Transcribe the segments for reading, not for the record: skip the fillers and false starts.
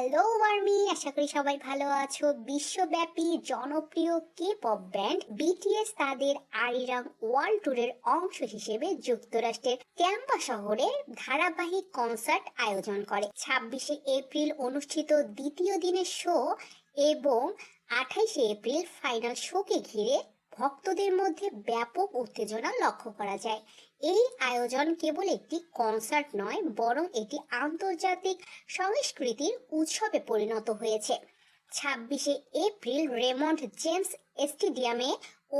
Hello army, আশা করি সবাই ভালো আছো। বিশ্বব্যাপী জনপ্রিয় কে পপ ব্যান্ড বিটিএস তাদের আরিরাং ওয়ার্ল্ড ট্যুরের অংশ হিসেবে যুক্তরাষ্ট্রের ট্যাম্পা শহরে ধারাবাহিক কনসার্ট আয়োজন করে। 26শে এপ্রিল অনুষ্ঠিত দ্বিতীয় দিনের শো এবং 28শে এপ্রিল ফাইনাল শোকে ঘিরে ভক্তদের মধ্যে ব্যাপক উত্তেজনা লক্ষ্য করা যায়। এই আয়োজন কেবল একটি কনসার্ট নয়, বরং এটি আন্তর্জাতিক সংস্কৃতির উৎসবে পরিণত হয়েছে। 26শে এপ্রিল রেমন্ড জেমস স্টেডিয়ামে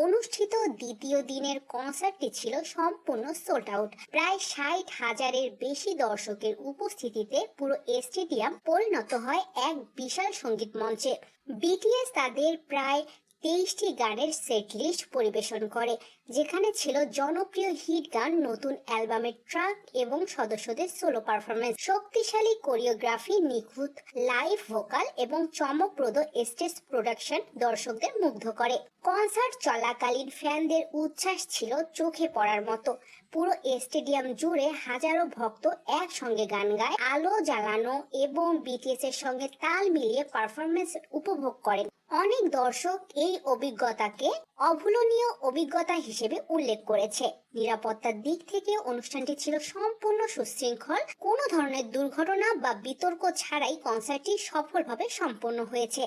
অনুষ্ঠিত দ্বিতীয় দিনের কনসার্টটি ছিল সম্পূর্ণ সোল্ড আউট। প্রায় 60,000-এর বেশি দর্শকের উপস্থিতিতে পুরো স্টেডিয়াম পরিণত হয় এক বিশাল সঙ্গীত মঞ্চে। বিটিএস তাদের প্রায় 23টি গানের সেট লিস্ট পরিবেশন করে, যেখানে ছিল জনপ্রিয় হিট গান, নতুন অ্যালবামের ট্র্যাক এবং সদস্যদের সোলো পারফরমেন্স। শক্তিশালী কোরিওগ্রাফি, নিখুঁত লাইভ ভোকাল এবং চমকপ্রদ স্টেজ প্রোডাকশন দর্শকদের মুগ্ধ করে। কনসার্ট চলাকালীন ফ্যানদের উচ্ছ্বাস ছিল চোখে পড়ার মতো। পুরো স্টেডিয়াম জুড়ে হাজারো ভক্ত একসঙ্গে গান গায়, আলো জ্বালানো এবং বিটিএস এর সঙ্গে তাল মিলিয়ে পারফরমেন্স উপভোগ করেন। অনেক দর্শক এই অভিজ্ঞতাকে অভুলনীয় অভিজ্ঞতা হিসেবে উল্লেখ করেছে। নিরাপত্তার দিক থেকে অনুষ্ঠানটি ছিল সম্পূর্ণ সুশৃঙ্খল। কোনো ধরনের দুর্ঘটনা বা বিতর্ক ছাড়াই কনসার্টটি সফলভাবে সম্পন্ন হয়েছে।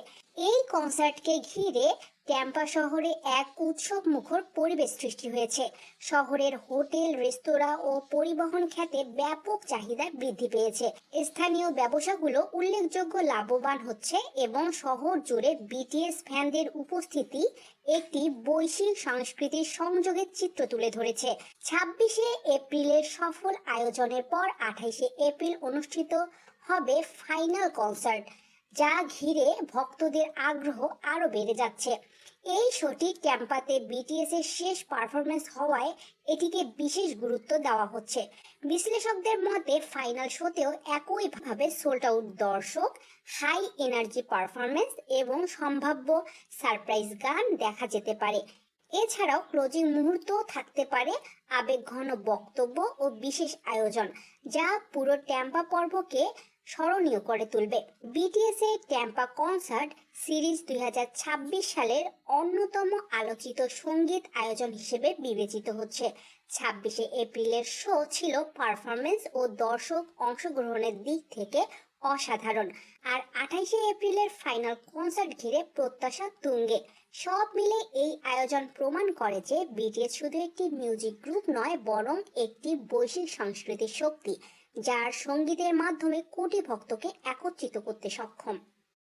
এই কনসার্টকে ঘিরে ট্যাম্পা শহরে এক উৎসব মুখর পরিবেশ সৃষ্টি হয়েছে। শহরের হোটেল, রেস্তোরাঁ ও পরিবহন খাতে ব্যাপক চাহিদা বৃদ্ধি পেয়েছে। স্থানীয় ব্যবসাগুলো উল্লেখযোগ্য লাভবান হচ্ছে এবং শহর জুড়ে বিটিএস ফ্যানদের উপস্থিতি একটি বৈশ্বিক সংস্কৃতির সংযোগের চিত্র তুলে ধরেছে। 26শে এপ্রিলের সফল আয়োজনের পর 28শে এপ্রিল অনুষ্ঠিত হবে ফাইনাল কনসার্ট, যা ঘিরে ভক্তদের আগ্রহ আরো বেড়ে যাচ্ছে। এই শোটি ট্যাম্পাতে বিটিএস এর শেষ পারফরমেন্স হওয়ায় এটিকে বিশেষ গুরুত্ব দেওয়া হচ্ছে। বিশ্লেষকদের মতে ফাইনাল শোতেও একইভাবে সোল্ড আউট দর্শক, হাই এনার্জি পারফরমেন্স এবং সম্ভাব্য সারপ্রাইজ গান দেখা যেতে পারে। এছাড়াও ক্লোজিং মুহূর্তও থাকতে পারে, আবেগঘন বক্তব্য ও বিশেষ আয়োজন, যা পুরো ট্যাম্পা পর্বকে স্মরণীয় করে তুলবে। বিটিএস এর ট্যাম্পা কনসার্ট সিরিজ 2026 সালের অন্যতম আলোচিত সঙ্গীত আয়োজন হিসেবে বিবেচিত হচ্ছে। 26শে এপ্রিলের শো ছিল পারফরমেন্স ও দর্শক অংশগ্রহণের দিক থেকে অসাধারণ, আর 28শে এপ্রিলের ফাইনাল কনসার্ট ঘিরে প্রত্যাশা তুঙ্গে। সব মিলে এই আয়োজন প্রমাণ করে যে বিটিএস শুধু একটি মিউজিক গ্রুপ নয়, বরং একটি বৈশ্বিক সংস্কৃতির শক্তি, যার সঙ্গীতের মাধ্যমে কোটি ভক্তকে একত্রিত করতে সক্ষম।